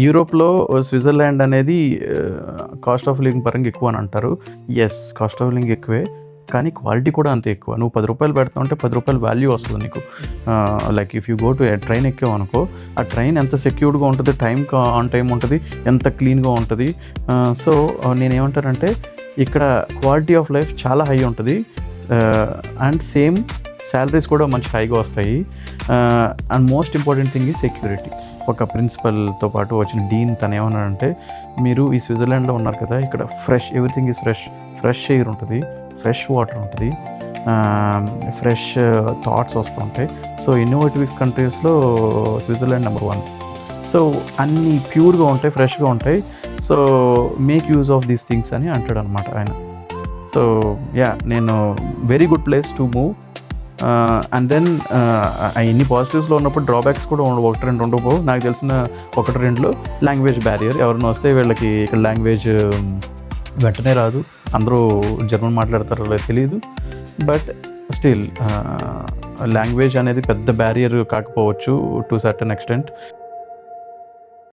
యూరోప్‌లో స్విట్జర్లాండ్ అనేది cost of living పరంగా ఎక్కువ అని అంటారు. యెస్, కాస్ట్ ఆఫ్ లివింగ్ ఎక్కువే. కానీ క్వాలిటీ కూడా అంతే ఎక్కువ. నువ్వు ₹10 పెడతావంటే ₹10 వాల్యూ వస్తది నీకు. Like if you go to train ఎక్కావనుకో, ఆ ట్రైన్ ఎంత సెక్యూర్డ్‌గా ఉంటది, టైమ్‌కి ఆన్ టైమ్ ఉంటది, ఎంత క్లీన్‌గా ఉంటది. సో నేనేమంటానంటే ఇక్కడ క్వాలిటీ ఆఫ్ లైఫ్ చాలా హై ఉంటది. అండ్ సేమ్ సాలరీస్ కూడా మంచి హైగా వస్తాయి. And most important thing is security. ఒక ప్రిన్సిపల్‌తో పాటు వచ్చిన డీన్ తనేమన్నాడంటే, మీరు ఈ స్విట్జర్లాండ్‌లో ఉన్నారు కదా, ఇక్కడ ఎవ్రీథింగ్ ఈజ్ ఫ్రెష్ ఎయిర్ ఉంటది, ఫ్రెష్ వాటర్ ఉంటది, ఫ్రెష్ థాట్స్ వస్తుంటాయి. సో ఇన్నోవేటివ్ కంట్రీస్‌లో స్విట్జర్లాండ్ నెంబర్ 1. సో అన్నీ ప్యూర్‌గా ఉంటాయి, ఫ్రెష్‌గా ఉంటాయి. So make use of these things అని అంటాడనమాట ఆయన. సో నేను very good place to move. And then ఇన్ని పాజిటివ్స్లో ఉన్నప్పుడు డ్రాబ్యాక్స్ కూడా 1, 2 ఉండకపోవు. నాకు తెలిసిన 1, 2 లాంగ్వేజ్ బ్యారియర్. ఎవరైనా వస్తే వీళ్ళకి ఇక్కడ లాంగ్వేజ్ వెంటనే రాదు, అందరూ జర్మన్ మాట్లాడతారో లేదో తెలియదు. బట్ స్టిల్ లాంగ్వేజ్ అనేది పెద్ద బ్యారియర్ కాకపోవచ్చు టు సర్టన్ ఎక్స్టెంట్.